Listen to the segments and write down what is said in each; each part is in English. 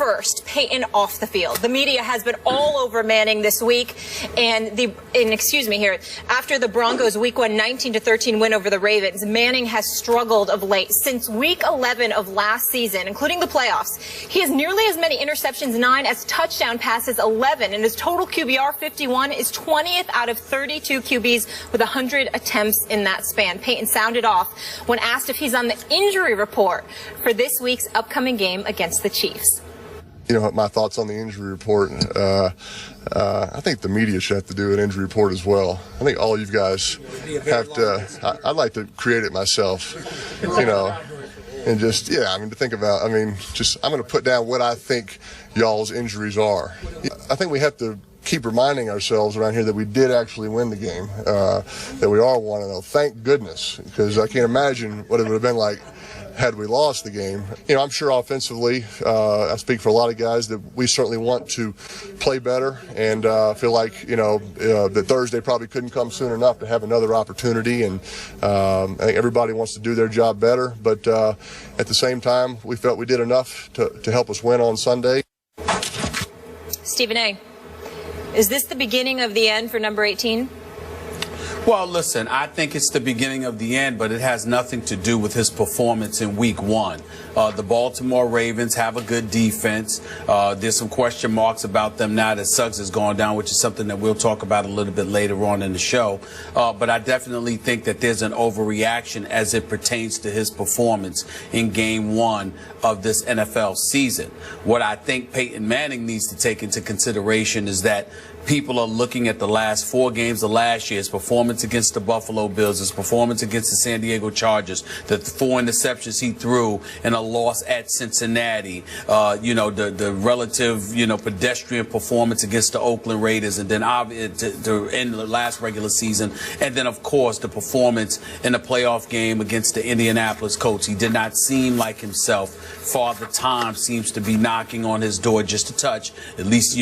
first, Peyton off the field. The media has been all over Manning this week, and after the Broncos' Week 1 19-13 win over the Ravens, Manning has struggled of late. Since Week 11 of last season, including the playoffs, he has nearly as many interceptions, 9, as touchdown passes, 11, and his total QBR, 51, is 20th out of 32 QBs with 100 attempts in that span. Peyton sounded off when asked if he's on the injury report for this week's upcoming game against the Chiefs. You know, my thoughts on the injury report. I think the media should have to do an injury report as well. I think all you guys have to. I'd like to create it myself, you know, and just, to think about. I'm going to put down what I think y'all's injuries are. I think we have to keep reminding ourselves around here that we did actually win the game, that we are 1-0. Thank goodness, because I can't imagine what it would have been like had we lost the game. You know, I'm sure offensively, I speak for a lot of guys, that we certainly want to play better, and feel like, that Thursday probably couldn't come soon enough to have another opportunity, and I think everybody wants to do their job better, but at the same time, we felt we did enough to help us win on Sunday. Stephen A., is this the beginning of the end for number 18? Well, listen, I think it's the beginning of the end, but it has nothing to do with his performance in Week 1. The Baltimore Ravens have a good defense. There's some question marks about them now that Suggs has gone down, which is something that we'll talk about a little bit later on in the show. But I definitely think that there's an overreaction as it pertains to his performance in Game 1 of this NFL season. What I think Peyton Manning needs to take into consideration is that people are looking at the last 4 games of last year, his performance against the Buffalo Bills, his performance against the San Diego Chargers, the 4 interceptions he threw in a loss at Cincinnati, the relative, pedestrian performance against the Oakland Raiders, and then in the last regular season, and then, of course, the performance in the playoff game against the Indianapolis Colts. He did not seem like himself. Father Time seems to be knocking on his door just a touch, at least,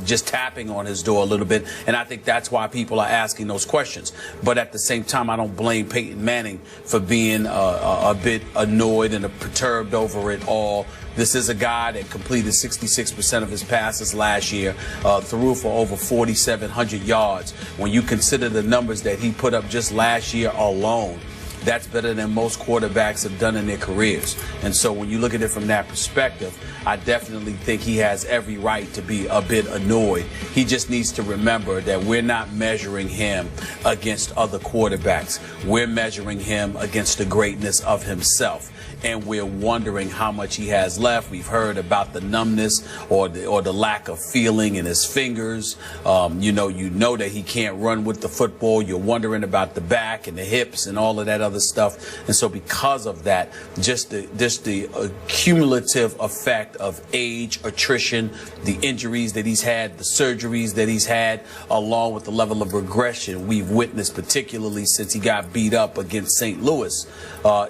just tapping on his door a little bit, and I think that's why people are asking those questions. But at the same time, I don't blame Peyton Manning for being a bit annoyed and perturbed over it all. This is a guy that completed 66% of his passes last year, threw for over 4,700 yards. When you consider the numbers that he put up just last year alone, that's better than most quarterbacks have done in their careers. And so when you look at it from that perspective, I definitely think he has every right to be a bit annoyed. He just needs to remember that we're not measuring him against other quarterbacks. We're measuring him against the greatness of himself. And we're wondering how much he has left. We've heard about the numbness or the lack of feeling in his fingers. You know that he can't run with the football. You're wondering about the back and the hips and all of that other stuff. And so because of that, just the cumulative effect of age, attrition, the injuries that he's had, the surgeries that he's had, along with the level of regression we've witnessed, particularly since he got beat up against St. Louis,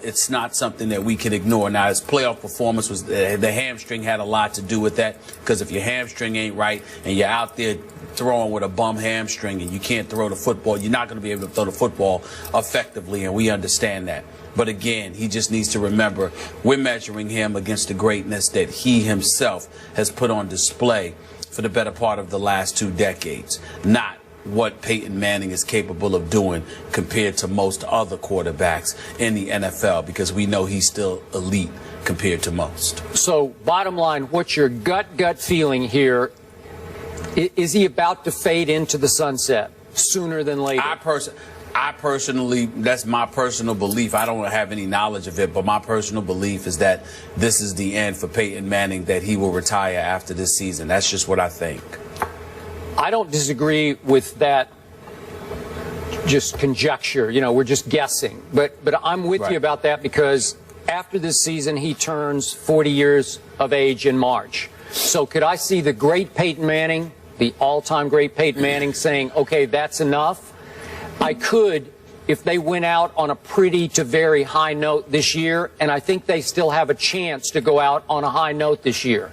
it's not something that we can ignore. Now, his playoff performance was the hamstring had a lot to do with that, because if your hamstring ain't right and you're out there throwing with a bum hamstring and you can't throw the football, you're not going to be able to throw the football effectively, and we understand that. But again, he just needs to remember we're measuring him against the greatness that he himself has put on display for the better part of the last 2 decades, not what Peyton Manning is capable of doing compared to most other quarterbacks in the NFL, because we know he's still elite compared to most. So, bottom line, what's your gut feeling here? Is he about to fade into the sunset sooner than later? I personally, that's my personal belief. I don't have any knowledge of it, but my personal belief is that this is the end for Peyton Manning, that he will retire after this season. That's just what I think. I don't disagree with that, just conjecture. We're just guessing. But I'm with you about that, because after this season, he turns 40 years of age in March. So could I see the great Peyton Manning, the all-time great Peyton Manning, saying, okay, that's enough? I could, if they went out on a pretty to very high note this year, and I think they still have a chance to go out on a high note this year.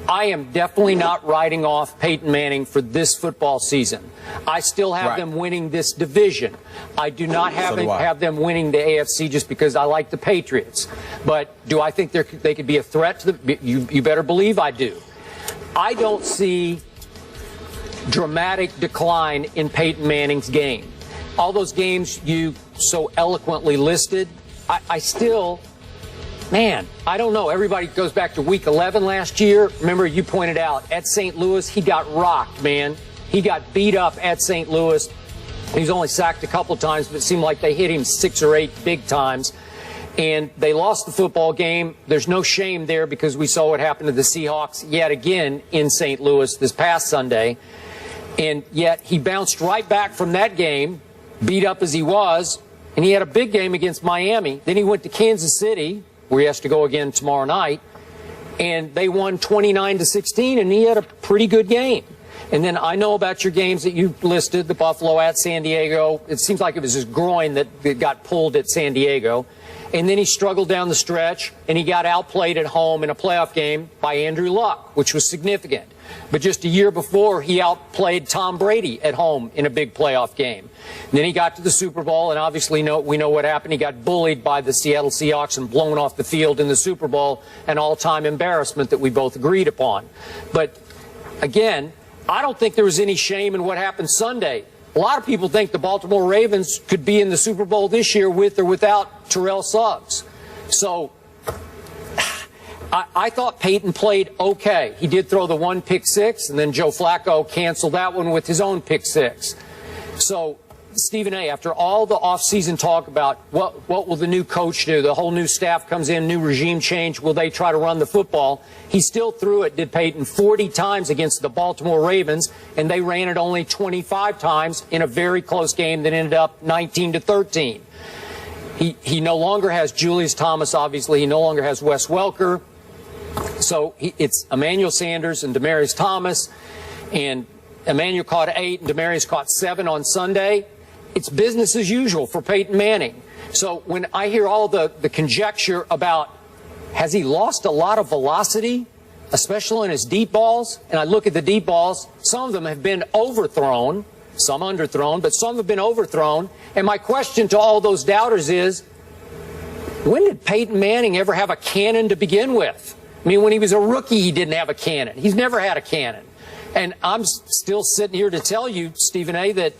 I am definitely not writing off Peyton Manning for this football season. I still have them winning this division. I do not have them winning the AFC just because I like the Patriots. But do I think they could be a threat to the? You better believe I do. I don't see dramatic decline in Peyton Manning's game. All those games you so eloquently listed, I still, man, I don't know. Everybody goes back to week 11 last year. Remember, you pointed out at St. Louis, he got rocked, man. He got beat up at St. Louis. He was only sacked a couple times, but it seemed like they hit him 6 or 8 big times. And they lost the football game. There's no shame there because we saw what happened to the Seahawks yet again in St. Louis this past Sunday. And yet he bounced right back from that game, beat up as he was, and he had a big game against Miami. Then he went to Kansas City, where he has to go again tomorrow night, and they won 29-16, and he had a pretty good game. And then I know about your games that you listed, the Buffalo at San Diego. It seems like it was his groin that got pulled at San Diego. And then he struggled down the stretch, and he got outplayed at home in a playoff game by Andrew Luck, which was significant. But just a year before, he outplayed Tom Brady at home in a big playoff game. And then he got to the Super Bowl, and obviously we know what happened. He got bullied by the Seattle Seahawks and blown off the field in the Super Bowl, an all-time embarrassment that we both agreed upon. But, again, I don't think there was any shame in what happened Sunday. A lot of people think the Baltimore Ravens could be in the Super Bowl this year with or without Terrell Suggs. So I thought Peyton played okay. He did throw the 1 pick six, and then Joe Flacco canceled that one with his own pick six. So, Stephen A., after all the offseason talk about what will the new coach do, the whole new staff comes in, new regime change, will they try to run the football? He still threw it, did Peyton, 40 times against the Baltimore Ravens, and they ran it only 25 times in a very close game that ended up 19-13. He no longer has Julius Thomas, obviously. He no longer has Wes Welker. So it's Emmanuel Sanders and Demaryius Thomas, and Emmanuel caught 8 and Demaryius caught 7 on Sunday. It's business as usual for Peyton Manning. So when I hear all the conjecture about has he lost a lot of velocity, especially in his deep balls, and I look at the deep balls, some of them have been overthrown, some underthrown, but some have been overthrown. And my question to all those doubters is, when did Peyton Manning ever have a cannon to begin with? I mean, when he was a rookie, he didn't have a cannon. He's never had a cannon. And I'm still sitting here to tell you, Stephen A., that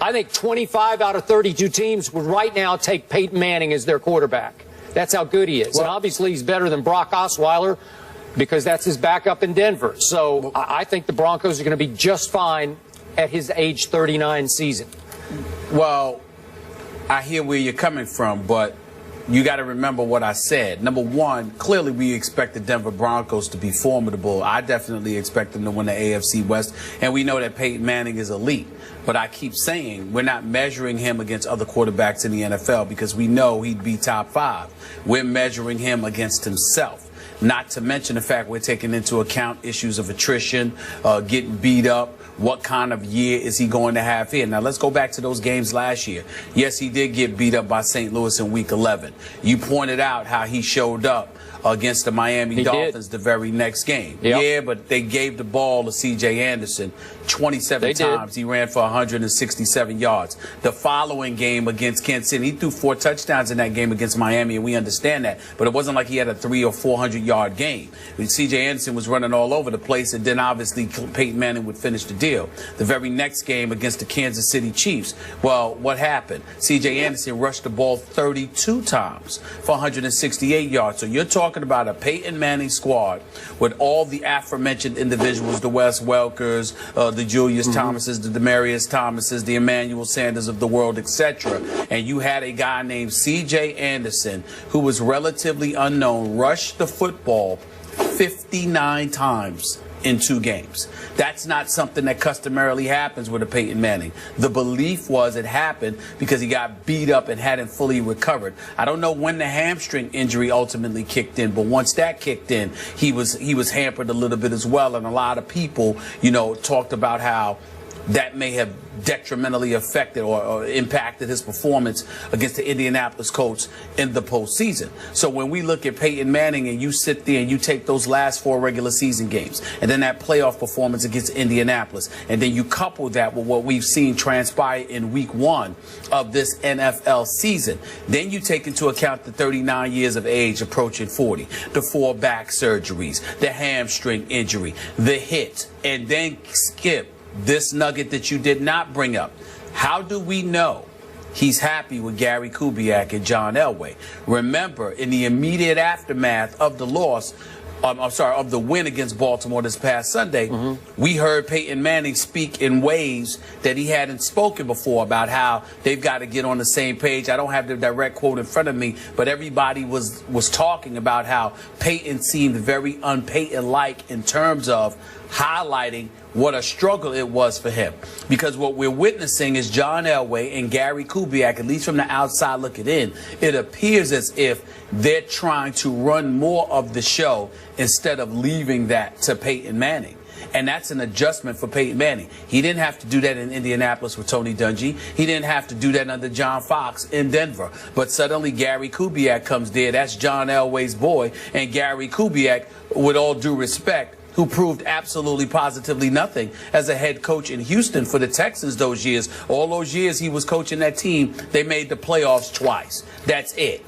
I think 25 out of 32 teams would right now take Peyton Manning as their quarterback. That's how good he is. Well, and obviously he's better than Brock Osweiler because that's his backup in Denver. So I think the Broncos are going to be just fine at his age 39 season. Well, I hear where you're coming from, but you got to remember what I said. Number one, clearly we expect the Denver Broncos to be formidable. I definitely expect them to win the AFC West, and we know that Peyton Manning is elite. But I keep saying we're not measuring him against other quarterbacks in the NFL because we know he'd be top 5. We're measuring him against himself. Not to mention the fact we're taking into account issues of attrition, getting beat up. What kind of year is he going to have here? Now, let's go back to those games last year. Yes, he did get beat up by St. Louis in Week 11. You pointed out how he showed up against the Miami Dolphins the very next game. Yep. Yeah, but they gave the ball to C.J. Anderson 27 times. He ran for 167 yards. The following game against Kansas City, he threw 4 touchdowns in that game against Miami, and we understand that. But it wasn't like he had a 300 or 400-yard game. C.J. Anderson was running all over the place, and then obviously Peyton Manning would finish the deal. The very next game against the Kansas City Chiefs, well, what happened? C.J. Anderson rushed the ball 32 times for 168 yards. So you're talking about a Peyton Manning squad with all the aforementioned individuals, the Wes Welkers, the Julius Thomases, the Demaryius Thomases, the Emmanuel Sanders of the world, etc. And you had a guy named C.J. Anderson, who was relatively unknown, rush the football 59 times in 2 games. That's not something that customarily happens with a Peyton Manning. The belief was it happened because he got beat up and hadn't fully recovered. I don't know when the hamstring injury ultimately kicked in, but once that kicked in, he was hampered a little bit as well. And a lot of people, you know, talked about how that may have detrimentally affected or impacted his performance against the Indianapolis Colts in the postseason. So when we look at Peyton Manning and you sit there and you take those last 4 regular season games and then that playoff performance against Indianapolis, and then you couple that with what we've seen transpire in week 1 of this NFL season, then you take into account the 39 years of age approaching 40, the 4 back surgeries, the hamstring injury, the hit, and then skip this nugget that you did not bring up. How do we know he's happy with Gary Kubiak and John Elway? Remember, in the immediate aftermath of the loss, of the win against Baltimore this past Sunday, we heard Peyton Manning speak in ways that he hadn't spoken before about how they've got to get on the same page. I don't have the direct quote in front of me, but everybody was talking about how Peyton seemed very un-Peyton-like in terms of highlighting what a struggle it was for him. Because what we're witnessing is John Elway and Gary Kubiak, at least from the outside looking in, it appears as if they're trying to run more of the show instead of leaving that to Peyton Manning. And that's an adjustment for Peyton Manning. He didn't have to do that in Indianapolis with Tony Dungy. He didn't have to do that under John Fox in Denver. But suddenly Gary Kubiak comes there. That's John Elway's boy. And Gary Kubiak, with all due respect, who proved absolutely positively nothing as a head coach in Houston for the Texans those years. All those years he was coaching that team, they made the playoffs twice. That's it.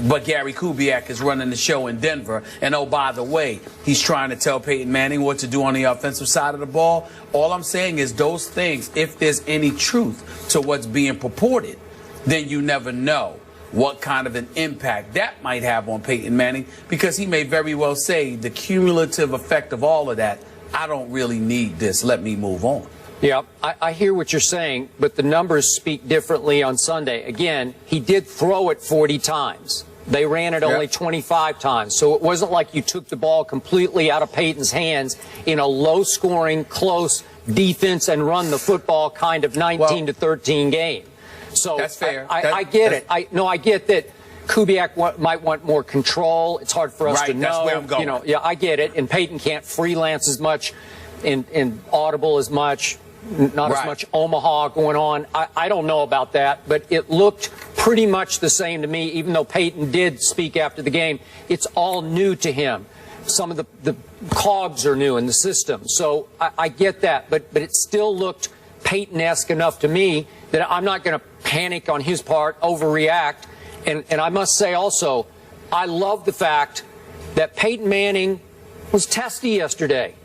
But Gary Kubiak is running the show in Denver. And oh, by the way, he's trying to tell Peyton Manning what to do on the offensive side of the ball. All I'm saying is those things, if there's any truth to what's being purported, then you never know what kind of an impact that might have on Peyton Manning, because he may very well say the cumulative effect of all of that, I don't really need this, let me move on. Yeah, I hear what you're saying, but the numbers speak differently on Sunday. Again, he did throw it 40 times. They ran it only 25 times. So it wasn't like you took the ball completely out of Peyton's hands in a low-scoring, close defense and run the football kind of 19-13 game. So that's fair. I get it. I get that Kubiak might want more control. It's hard for us to know. That's where I'm going. You know, yeah, I get it. And Peyton can't freelance as much in Audible as much, not as much Omaha going on. I don't know about that, but it looked pretty much the same to me, even though Peyton did speak after the game. It's all new to him. Some of the cogs are new in the system. So I get that, but it still looked Peyton-esque enough to me that I'm not going to panic on his part, overreact. And I must say also, I love the fact that Peyton Manning was testy yesterday.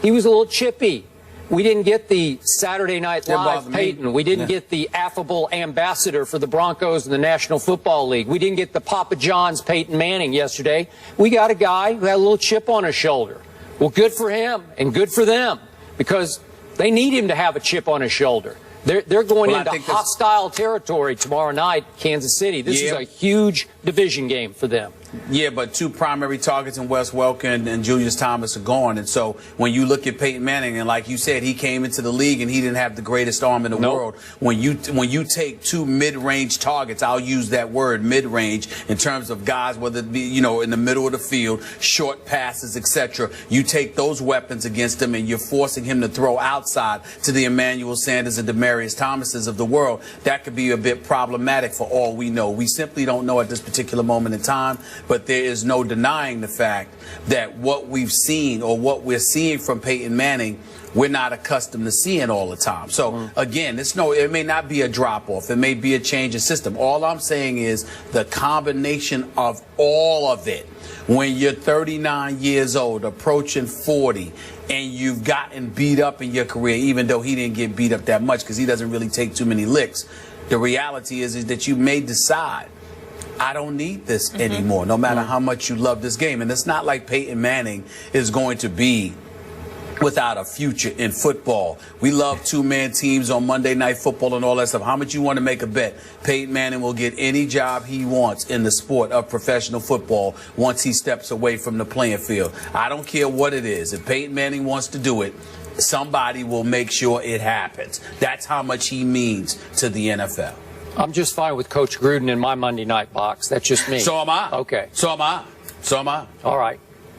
He was a little chippy. We didn't get the Saturday Night Live Peyton. We didn't get the affable ambassador for the Broncos and the National Football League. We didn't get the Papa John's Peyton Manning yesterday. We got a guy who had a little chip on his shoulder. Well, good for him and good for them, because they need him to have a chip on his shoulder. They're going into hostile territory tomorrow night, Kansas City. This is a huge division game for them. Yeah, but 2 primary targets in Wes Welker and Julius Thomas are gone. And so when you look at Peyton Manning, and like you said, he came into the league and he didn't have the greatest arm in the world. When you take 2 mid-range targets, I'll use that word mid-range in terms of guys, whether it be, you know, in the middle of the field, short passes, etc. You take those weapons against him and you're forcing him to throw outside to the Emmanuel Sanders and Demaryius Thomases of the world. That could be a bit problematic for all we know. We simply don't know at this particular moment in time. But there is no denying the fact that what we've seen, or what we're seeing from Peyton Manning, we're not accustomed to seeing all the time. So, again, it may not be a drop-off. It may be a change of system. All I'm saying is the combination of all of it. When you're 39 years old, approaching 40, and you've gotten beat up in your career, even though he didn't get beat up that much because he doesn't really take too many licks, the reality is that you may decide, I don't need this anymore, no matter how much you love this game. And it's not like Peyton Manning is going to be without a future in football. We love 2-man teams on Monday Night Football and all that stuff. How much you want to make a bet? Peyton Manning will get any job he wants in the sport of professional football once he steps away from the playing field. I don't care what it is. If Peyton Manning wants to do it, somebody will make sure it happens. That's how much he means to the NFL. I'm just fine with Coach Gruden in my Monday night box. That's just me. So am I. Okay. So am I. So am I. All right.